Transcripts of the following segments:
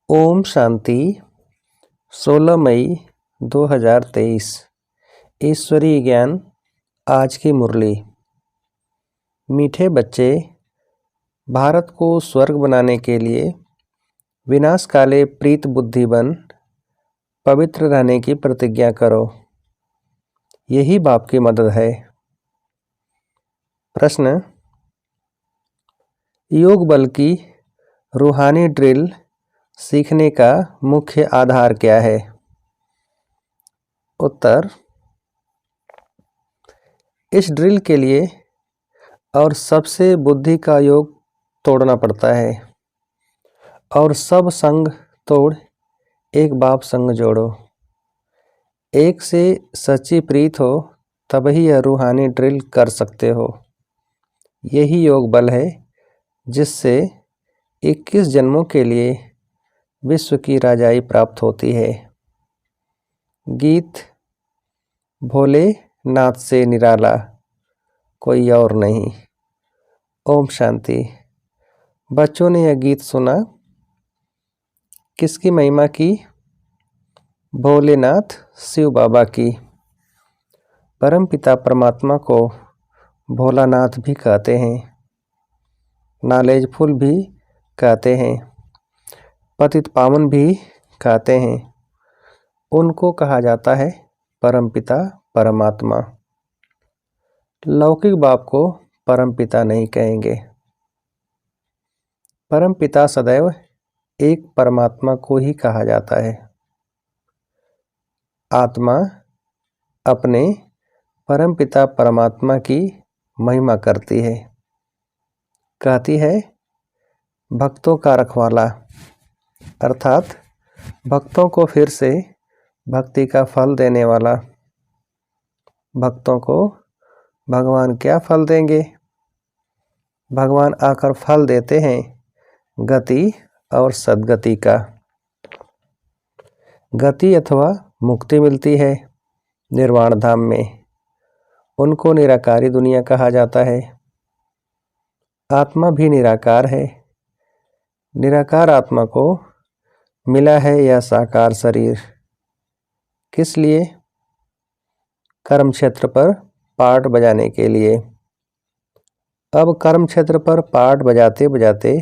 ओम शांति। 16 मई 2023। ईश्वरीय ज्ञान। आज की मुरली। मीठे बच्चे, भारत को स्वर्ग बनाने के लिए विनाश काले प्रीत बुद्धि बन पवित्र रहने की प्रतिज्ञा करो। यही बाप की मदद है। प्रश्न: योग बल की रूहानी ड्रिल सीखने का मुख्य आधार क्या है? उत्तर: इस ड्रिल के लिए और सबसे बुद्धि का योग तोड़ना पड़ता है और सब संग तोड़ एक बाप संग जोड़ो। एक से सच्ची प्रीत हो तभी यह रूहानी ड्रिल कर सकते हो। यही योग बल है जिससे 21 जन्मों के लिए विश्व की राजाई प्राप्त होती है। गीत: भोले नाथ से निराला कोई और नहीं। ओम शांति। बच्चों ने यह गीत सुना। किसकी महिमा की? भोलेनाथ शिव बाबा की। परमपिता परमात्मा को भोलानाथ भी कहते हैं, नॉलेजफुल भी कहते हैं, पतित पावन भी कहते हैं। उनको कहा जाता है परमपिता परमात्मा। लौकिक बाप को परमपिता नहीं कहेंगे। परमपिता सदैव एक परमात्मा को ही कहा जाता है। आत्मा अपने परमपिता परमात्मा की महिमा करती है, कहती है भक्तों का रखवाला, अर्थात भक्तों को फिर से भक्ति का फल देने वाला। भक्तों को भगवान क्या फल देंगे? भगवान आकर फल देते हैं गति और सद्गति का। गति अथवा मुक्ति मिलती है निर्वाण धाम में। उनको निराकारी दुनिया कहा जाता है। आत्मा भी निराकार है। निराकार आत्मा को मिला है यह साकार शरीर। किस लिए? कर्म क्षेत्र पर पार्ट बजाने के लिए। अब कर्म क्षेत्र पर पार्ट बजाते बजाते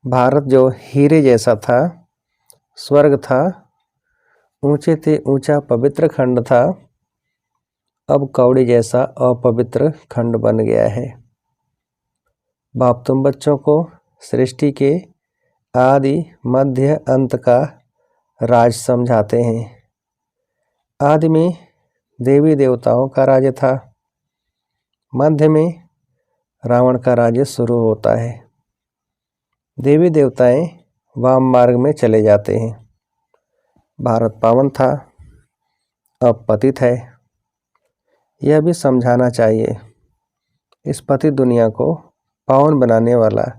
भारत जो हीरे जैसा था, स्वर्ग था, ऊंचे से ऊंचा पवित्र खंड था, अब कौड़ी जैसा अपवित्र खंड बन गया है। बाप तुम बच्चों को सृष्टि के आदि मध्य अंत का राज समझाते हैं। आदि में देवी देवताओं का राज्य था, मध्य में रावण का राज्य शुरू होता है। देवी देवताएं वाम मार्ग में चले जाते हैं। भारत पावन था, अब पतित है। यह भी समझाना चाहिए। इस पतित दुनिया को पावन बनाने वाला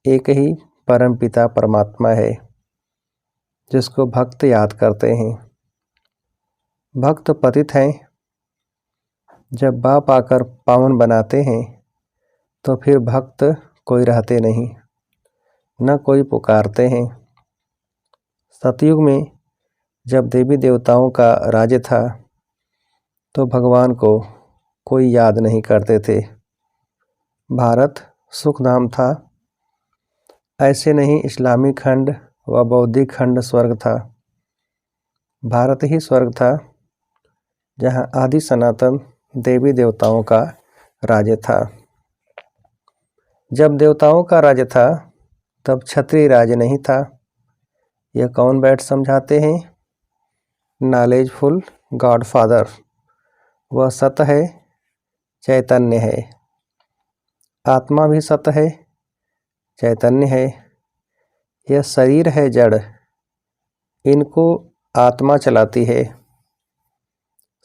एक ही परमपिता परमात्मा है, जिसको भक्त याद करते हैं। भक्त पतित हैं। जब बाप आकर पावन बनाते हैं तो फिर भक्त कोई रहते नहीं, न कोई पुकारते हैं। सतयुग में जब देवी देवताओं का राज्य था तो भगवान को कोई याद नहीं करते थे। भारत सुखधाम था। ऐसे नहीं इस्लामी खंड व बौद्धिक खंड स्वर्ग था। भारत ही स्वर्ग था जहाँ आदि सनातन देवी देवताओं का राज्य था। जब देवताओं का राज्य था तब क्षत्रिय राज्य नहीं था। यह कौन बैठ समझाते हैं? Knowledgeful godfather. वह सत है, चैतन्य है। आत्मा भी सत है, चैतन्य है। यह शरीर है जड़, इनको आत्मा चलाती है।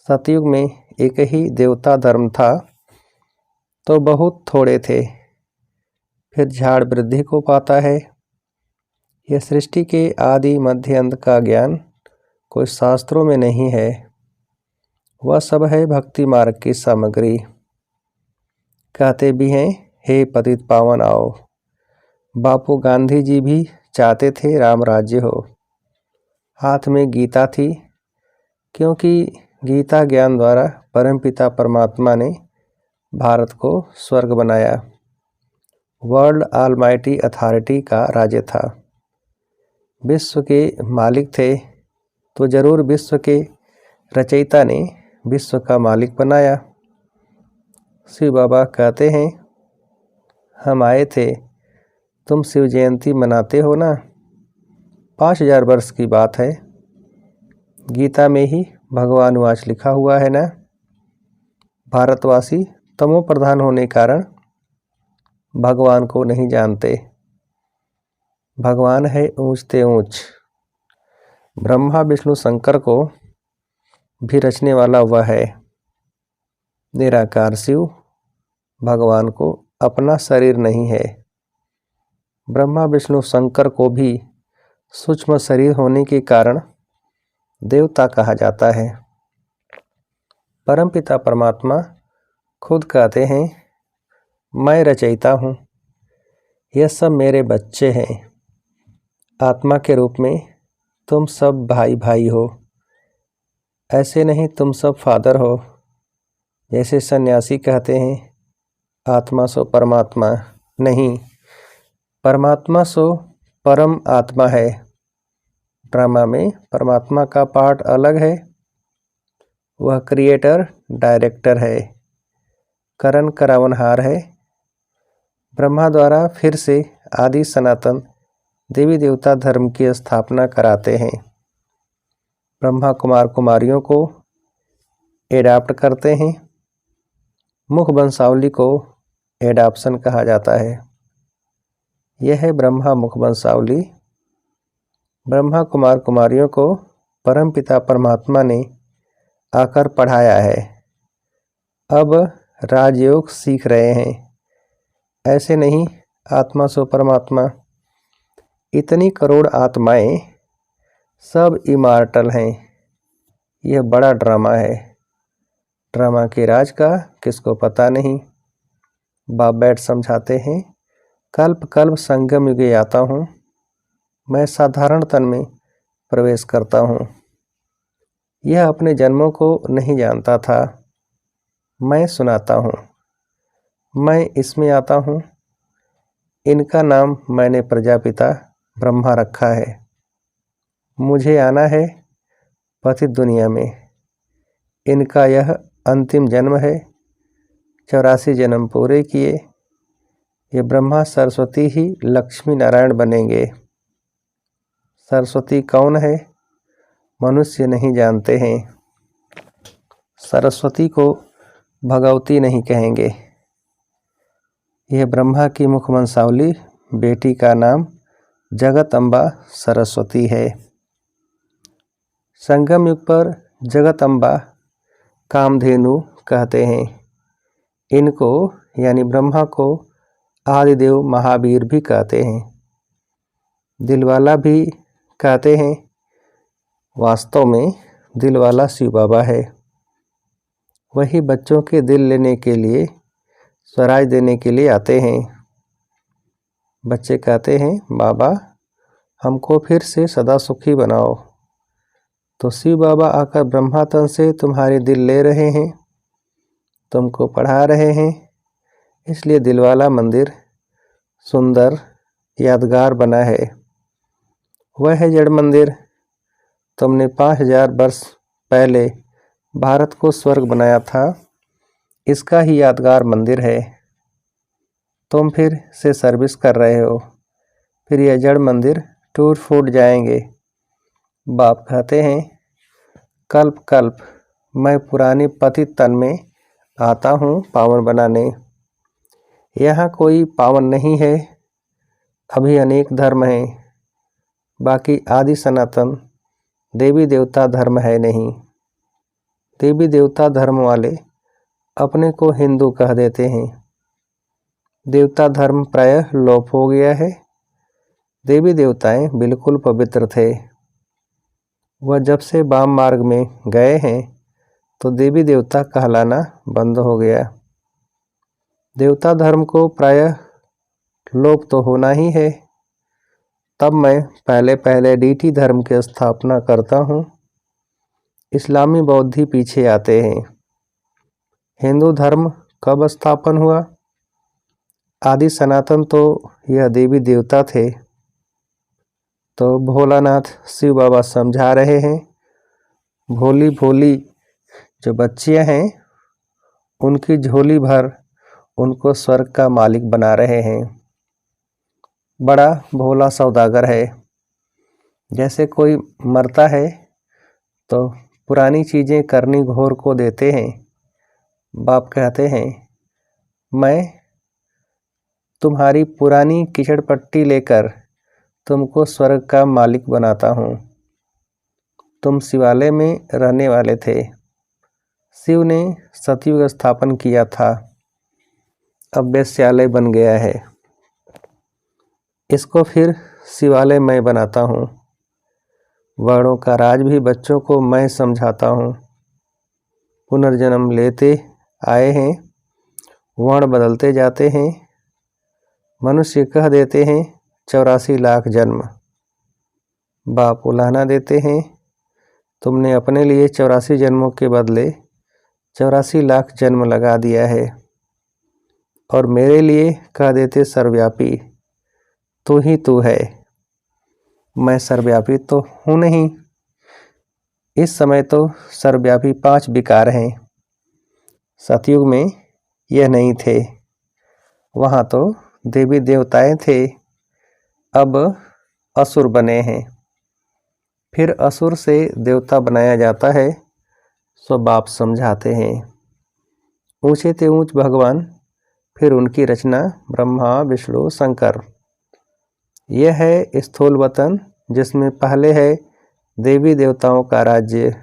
सतयुग में एक ही देवता धर्म था तो बहुत थोड़े थे, फिर झाड़ वृद्धि को पाता है। यह सृष्टि के आदि मध्य अंत का ज्ञान कोई शास्त्रों में नहीं है, वह सब है भक्ति मार्ग की सामग्री। कहते भी हैं हे पतित पावन आओ। बापू गांधी जी भी चाहते थे राम राज्य हो। हाथ में गीता थी, क्योंकि गीता ज्ञान द्वारा परमपिता परमात्मा ने भारत को स्वर्ग बनाया। वर्ल्ड ऑलमाइटी अथॉरिटी का राज्य था। विश्व के मालिक थे तो जरूर विश्व के रचयिता ने विश्व का मालिक बनाया। शिव बाबा कहते हैं, हम आए थे, तुम शिव जयंती मनाते हो ना। 5000 वर्ष की बात है। गीता में ही भगवान वाच लिखा हुआ है ना। भारतवासी तमो प्रधान होने कारण भगवान को नहीं जानते। भगवान है ऊंचते ऊंच। ब्रह्मा विष्णु शंकर को भी रचने वाला वह है। निराकार शिव भगवान को अपना शरीर नहीं है। ब्रह्मा विष्णु शंकर को भी सूक्ष्म शरीर होने के कारण देवता कहा जाता है। परमपिता परमात्मा खुद कहते हैं, मैं रचयिता हूँ, यह सब मेरे बच्चे हैं। आत्मा के रूप में तुम सब भाई भाई हो। ऐसे नहीं तुम सब फादर हो। जैसे सन्यासी कहते हैं, आत्मा सो परमात्मा नहीं, परमात्मा सो परम आत्मा है। ड्रामा में परमात्मा का पार्ट अलग है। वह क्रिएटर डायरेक्टर है, करण करावनहार है। ब्रह्मा द्वारा फिर से आदि सनातन देवी देवता धर्म की स्थापना कराते हैं। ब्रह्मा कुमार कुमारियों को एडाप्ट करते हैं। मुख वंशावली को एडाप्शन कहा जाता है। यह है ब्रह्मा मुख वंशावली। ब्रह्मा कुमार कुमारियों को परमपिता परमात्मा ने आकर पढ़ाया है। अब राजयोग सीख रहे हैं। ऐसे नहीं आत्मा सो परमात्मा। इतनी करोड़ आत्माएं सब इमॉर्टल हैं। यह बड़ा ड्रामा है। ड्रामा के राज का किसको पता नहीं। बाप बैठ समझाते हैं, कल्प कल्प संगम युगे आता हूँ, मैं साधारण तन में प्रवेश करता हूँ। यह अपने जन्मों को नहीं जानता था। मैं सुनाता हूँ, मैं इसमें आता हूँ। इनका नाम मैंने प्रजापिता ब्रह्मा रखा है। मुझे आना है पतित दुनिया में। इनका यह अंतिम जन्म है। 84 जन्म पूरे किए। ये ब्रह्मा सरस्वती ही लक्ष्मी नारायण बनेंगे। सरस्वती कौन है, मनुष्य नहीं जानते हैं। सरस्वती को भगवती नहीं कहेंगे। यह ब्रह्मा की मुख वंशावली बेटी का नाम जगत अम्बा सरस्वती है। संगम युग पर जगत अम्बा कामधेनु कहते हैं। इनको यानी ब्रह्मा को आदिदेव महावीर भी कहते हैं। दिलवाला भी कहते हैं। वास्तव में दिलवाला शिव बाबा है। वही बच्चों के दिल लेने के लिए, स्वराज देने के लिए आते हैं। बच्चे कहते हैं, बाबा हमको फिर से सदा सुखी बनाओ। तो शिव बाबा आकर ब्रह्मा तन से तुम्हारे दिल ले रहे हैं, तुमको पढ़ा रहे हैं। इसलिए दिलवाला मंदिर सुंदर यादगार बना है। वह है जड़ मंदिर। तुमने 5000 वर्ष पहले भारत को स्वर्ग बनाया था, इसका ही यादगार मंदिर है। तुम फिर से सर्विस कर रहे हो, फिर यह जड़ मंदिर टूट फूट जाएंगे। बाप कहते हैं, कल्प कल्प मैं पुरानी पतित तन में आता हूँ पावन बनाने। यहाँ कोई पावन नहीं है। अभी अनेक धर्म हैं, बाकी आदि सनातन देवी देवता धर्म है नहीं। देवी देवता धर्म वाले अपने को हिंदू कह देते हैं। देवता धर्म प्रायः लोप हो गया है। देवी देवताएं बिल्कुल पवित्र थे। वह जब से वाम मार्ग में गए हैं तो देवी देवता कहलाना बंद हो गया। देवता धर्म को प्रायः लोप तो होना ही है। तब मैं पहले पहले डीटी धर्म की स्थापना करता हूँ। इस्लामी बौद्ध ही पीछे आते हैं। हिंदू धर्म कब स्थापन हुआ? आदि सनातन तो यह देवी देवता थे। तो भोलानाथ शिव बाबा समझा रहे हैं, भोली भोली जो बच्चियां हैं उनकी झोली भर उनको स्वर्ग का मालिक बना रहे हैं। बड़ा भोला सौदागर है। जैसे कोई मरता है तो पुरानी चीज़ें करनी घोर को देते हैं। बाप कहते हैं, मैं तुम्हारी पुरानी कीचड़ पट्टी लेकर तुमको स्वर्ग का मालिक बनाता हूँ। तुम शिवालय में रहने वाले थे। शिव ने सतयुग स्थापन किया था, अब वेश्यालय बन गया है। इसको फिर शिवालय मैं बनाता हूँ। वर्णों का राज भी बच्चों को मैं समझाता हूँ। पुनर्जन्म लेते आए हैं, वर्ण बदलते जाते हैं। मनुष्य कह देते हैं 84 लाख जन्म। बाप उलाहना देते हैं, तुमने अपने लिए 84 जन्मों के बदले 84 लाख जन्म लगा दिया है। और मेरे लिए कह देते सर्वव्यापी, तू ही तू है। मैं सर्वव्यापी तो हूँ नहीं। इस समय तो सर्वव्यापी 5 विकार हैं। सतयुग में यह नहीं थे। वहाँ तो देवी देवताएं थे, अब असुर बने हैं। फिर असुर से देवता बनाया जाता है, सो बाप समझाते हैं। ऊंचे ते ऊंच भगवान, फिर उनकी रचना ब्रह्मा विष्णु शंकर। यह है स्थूल वतन, जिसमें पहले है देवी देवताओं का राज्य,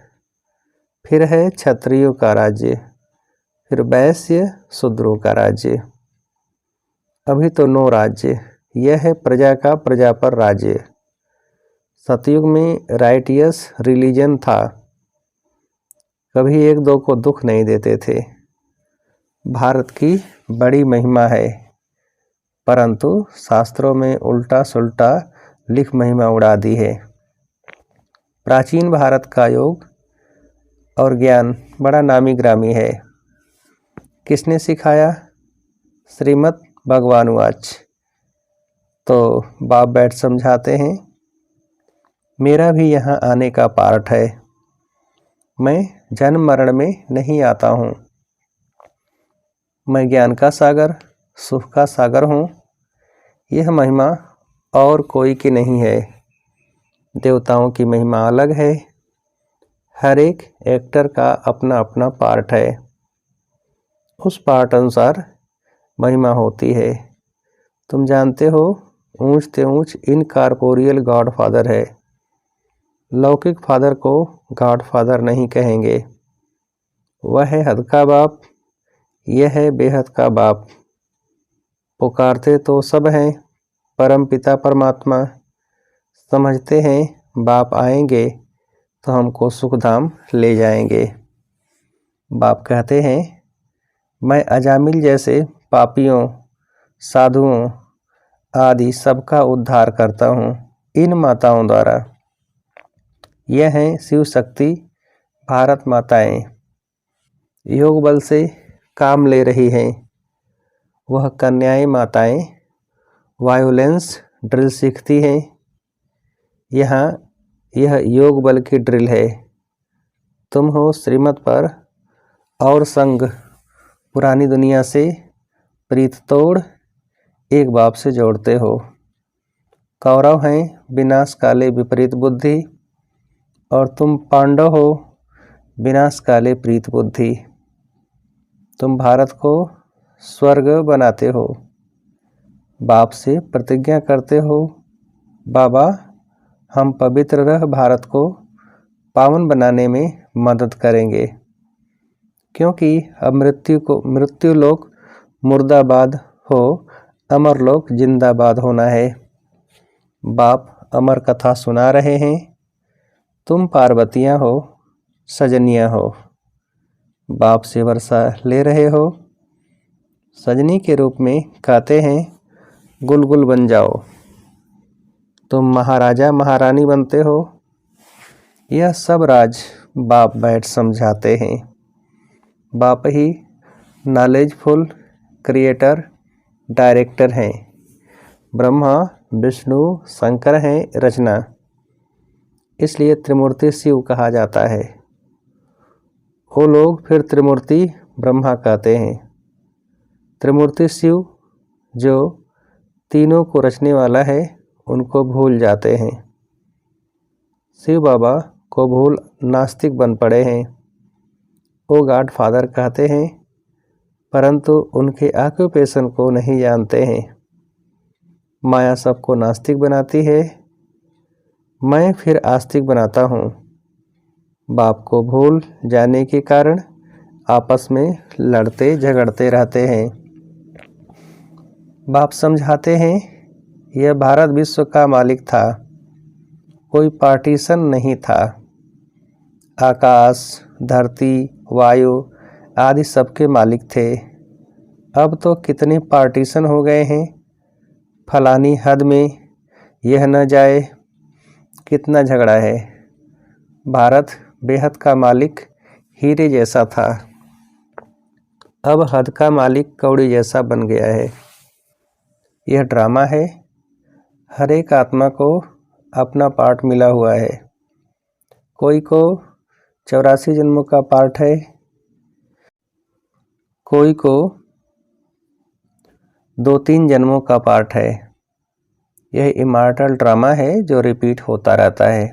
फिर है क्षत्रियों का राज्य, फिर वैश्य शूद्रों का राज्य। अभी तो 9 राज्य। यह है प्रजा का प्रजा पर राज्य। सतयुग में राइटियस रिलीजन था, कभी एक दो को दुख नहीं देते थे। भारत की बड़ी महिमा है, परंतु शास्त्रों में उल्टा सुल्टा लिख महिमा उड़ा दी है। प्राचीन भारत का योग और ज्ञान बड़ा नामी ग्रामी है। किसने सिखाया? श्रीमद् भगवानुवाच। तो बाप बैठ समझाते हैं, मेरा भी यहाँ आने का पार्ट है। मैं जन्म मरण में नहीं आता हूँ। मैं ज्ञान का सागर, सुख का सागर हूँ। यह महिमा और कोई की नहीं है। देवताओं की महिमा अलग है। हर एक एक्टर का अपना अपना पार्ट है। उस पार्ट अनुसार महिमा होती है। तुम जानते हो, ऊंच ते ऊंच इनकॉर्पोरियल गॉड फादर है। लौकिक फादर को गॉड फादर नहीं कहेंगे। वह है हद का बाप, यह है बेहद का बाप। पुकारते तो सब हैं, परम पिता परमात्मा। समझते हैं बाप आएंगे तो हमको सुखधाम ले जाएंगे। बाप कहते हैं, मैं अजामिल जैसे पापियों, साधुओं आदि सबका उद्धार करता हूँ इन माताओं द्वारा। यह हैं शिव शक्ति भारत माताएं। योग बल से काम ले रही हैं। वह कन्याएं माताएं वायोलेंस ड्रिल सीखती हैं। यहाँ यह योग बल की ड्रिल है। तुम हो श्रीमत पर और संग पुरानी दुनिया से प्रीत तोड़ एक बाप से जोड़ते हो। कौरव हैं विनाश काले विपरीत बुद्धि, और तुम पांडव हो विनाश काले प्रीत बुद्धि। तुम भारत को स्वर्ग बनाते हो। बाप से प्रतिज्ञा करते हो, बाबा हम पवित्र रह भारत को पावन बनाने में मदद करेंगे, क्योंकि अब मृत्यु लोक मुर्दाबाद हो, अमर लोक जिंदाबाद होना है। बाप अमर कथा सुना रहे हैं। तुम पार्वतियाँ हो, सजनियाँ हो। बाप से वर्षा ले रहे हो। सजनी के रूप में कहते हैं, गुलगुल बन जाओ। तुम महाराजा महारानी बनते हो। यह सब राज बाप बैठ समझाते हैं। बाप ही नॉलेजफुल क्रिएटर डायरेक्टर हैं। ब्रह्मा विष्णु शंकर हैं रचना, इसलिए त्रिमूर्ति शिव कहा जाता है। वो लोग फिर त्रिमूर्ति ब्रह्मा कहते हैं। त्रिमूर्ति शिव जो तीनों को रचने वाला है उनको भूल जाते हैं। शिव बाबा को भूल नास्तिक बन पड़े हैं। वो गॉड फादर कहते हैं परंतु उनके ऑक्यूपेशन को नहीं जानते हैं। माया सबको नास्तिक बनाती है, मैं फिर आस्तिक बनाता हूँ। बाप को भूल जाने के कारण आपस में लड़ते झगड़ते रहते हैं। बाप समझाते हैं यह भारत विश्व का मालिक था, कोई पार्टीशन नहीं था। आकाश धरती वायु आदि सबके मालिक थे। अब तो कितने पार्टीशन हो गए हैं। फलानी हद में यह न जाए, कितना झगड़ा है। भारत बेहद का मालिक हीरे जैसा था, अब हद का मालिक कौड़ी जैसा बन गया है। यह ड्रामा है। हर एक आत्मा को अपना पार्ट मिला हुआ है। कोई को 84 जन्मों का पार्ट है, कोई को 2-3 जन्मों का पार्ट है। यह इमॉर्टल ड्रामा है जो रिपीट होता रहता है।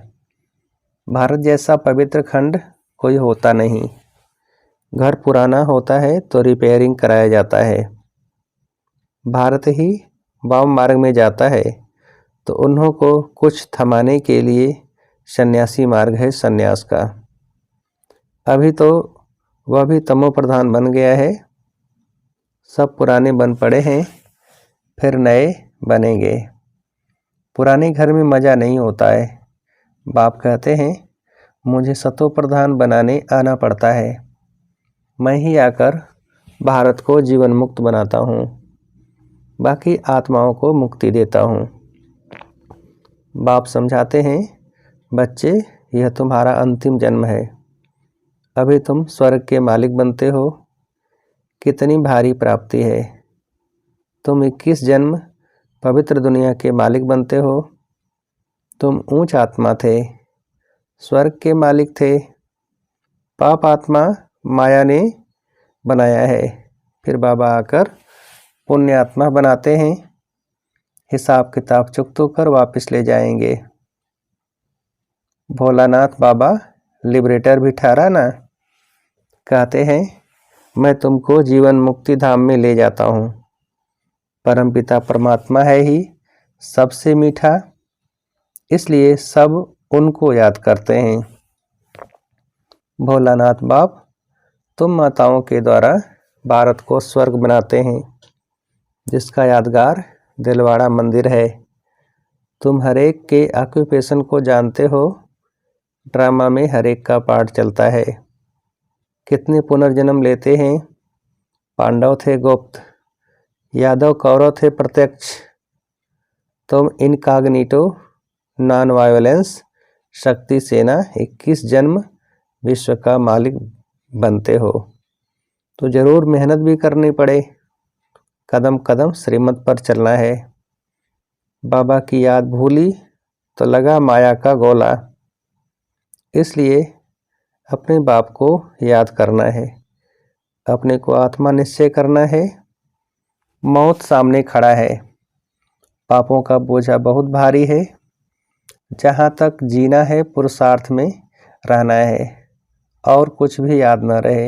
भारत जैसा पवित्र खंड कोई होता नहीं। घर पुराना होता है तो रिपेयरिंग कराया जाता है। भारत ही वाम मार्ग में जाता है तो उन्हों को कुछ थमाने के लिए सन्यासी मार्ग है सन्यास का। अभी तो वह भी तमो प्रधान बन गया है। सब पुराने बन पड़े हैं, फिर नए बनेंगे। पुराने घर में मज़ा नहीं होता है। बाप कहते हैं मुझे सतो प्रधान बनाने आना पड़ता है। मैं ही आकर भारत को जीवन मुक्त बनाता हूँ, बाकी आत्माओं को मुक्ति देता हूँ। बाप समझाते हैं बच्चे यह तुम्हारा अंतिम जन्म है। अभी तुम स्वर्ग के मालिक बनते हो। कितनी भारी प्राप्ति है। तुम 21 जन्म पवित्र दुनिया के मालिक बनते हो। तुम ऊंच आत्मा थे, स्वर्ग के मालिक थे। पाप आत्मा माया ने बनाया है, फिर बाबा आकर पुण्य आत्मा बनाते हैं। हिसाब किताब चुकतो कर वापस ले जाएंगे। भोलानाथ बाबा लिबरेटर भी ठहरा ना। कहते हैं मैं तुमको जीवन मुक्ति धाम में ले जाता हूँ। परमपिता परमात्मा है ही सबसे मीठा, इसलिए सब उनको याद करते हैं। भोलानाथ बाप तुम माताओं के द्वारा भारत को स्वर्ग बनाते हैं, जिसका यादगार दिलवाड़ा मंदिर है। तुम हरेक के ऑक्यूपेशन को जानते हो। ड्रामा में हरेक का पार्ट चलता है। कितने पुनर्जन्म लेते हैं। पांडव थे गुप्त, यादव कौरव थे प्रत्यक्ष। तुम इनकॉग्निटो नॉन वायलेंस शक्ति सेना 21 जन्म विश्व का मालिक बनते हो, तो ज़रूर मेहनत भी करनी पड़े। कदम कदम श्रीमत पर चलना है। बाबा की याद भूली तो लगा माया का गोला, इसलिए अपने बाप को याद करना है। अपने को आत्मा निश्चय करना है। मौत सामने खड़ा है। पापों का बोझा बहुत भारी है। जहाँ तक जीना है पुरुषार्थ में रहना है, और कुछ भी याद न रहे।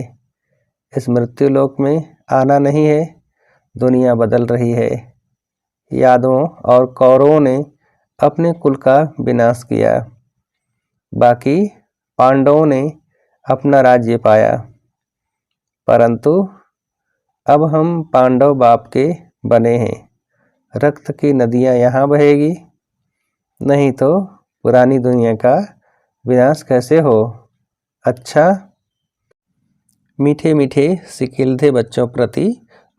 इस मृत्यु लोक में आना नहीं है। दुनिया बदल रही है। यादवों और कौरवों ने अपने कुल का विनाश किया, बाकी पांडवों ने अपना राज्य पाया। परंतु अब हम पांडव बाप के बने हैं। रक्त की नदियाँ यहाँ बहेगी, नहीं तो पुरानी दुनिया का विनाश कैसे हो। अच्छा, मीठे मीठे सिकिलधे बच्चों प्रति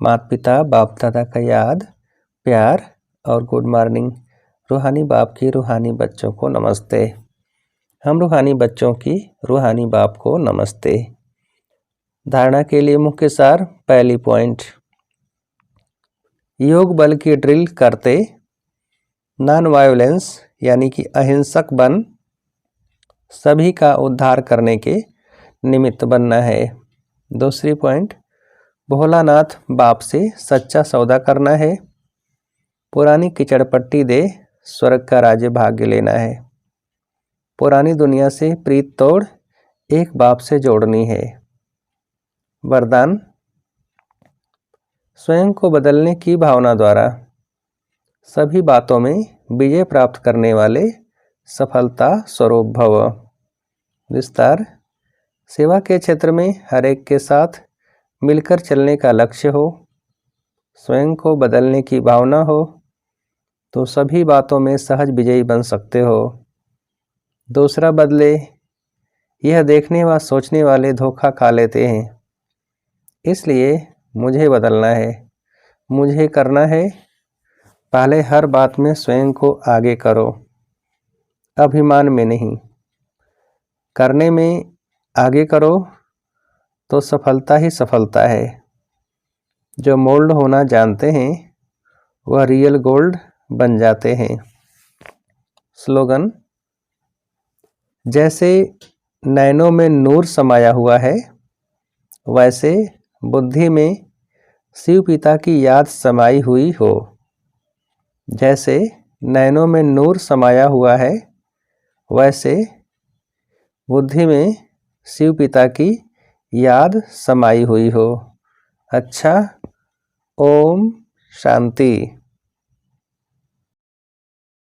माता पिता बाप दादा का याद, प्यार और गुड मॉर्निंग। रूहानी बाप की रूहानी बच्चों को नमस्ते। हम रूहानी बच्चों की रूहानी बाप को नमस्ते। धारणा के लिए मुख्य सार। पहली पॉइंट, योग बल की ड्रिल करते नॉन वायोलेंस यानी कि अहिंसक बन सभी का उद्धार करने के निमित्त बनना है। दूसरी पॉइंट, भोलानाथ बाप से सच्चा सौदा करना है। पुरानी किचड़पट्टी दे स्वर्ग का राज्य भाग्य लेना है। पुरानी दुनिया से प्रीत तोड़ एक बाप से जोड़नी है। वरदान, स्वयं को बदलने की भावना द्वारा सभी बातों में विजय प्राप्त करने वाले सफलता स्वरूप भव। विस्तार, सेवा के क्षेत्र में हर एक के साथ मिलकर चलने का लक्ष्य हो, स्वयं को बदलने की भावना हो तो सभी बातों में सहज विजयी बन सकते हो। दूसरा बदले, यह देखने व सोचने वाले धोखा खा लेते हैं, इसलिए मुझे बदलना है, मुझे करना है। पहले हर बात में स्वयं को आगे करो, अभिमान में नहीं। करने में आगे करो तो सफलता ही सफलता है। जो मोल्ड होना जानते हैं वह रियल गोल्ड बन जाते हैं। स्लोगन, जैसे नैनों में नूर समाया हुआ है वैसे बुद्धि में शिव पिता की याद समाई हुई हो। जैसे नैनों में नूर समाया हुआ है वैसे बुद्धि में शिव पिता की याद समाई हुई हो। अच्छा, ओम शांति।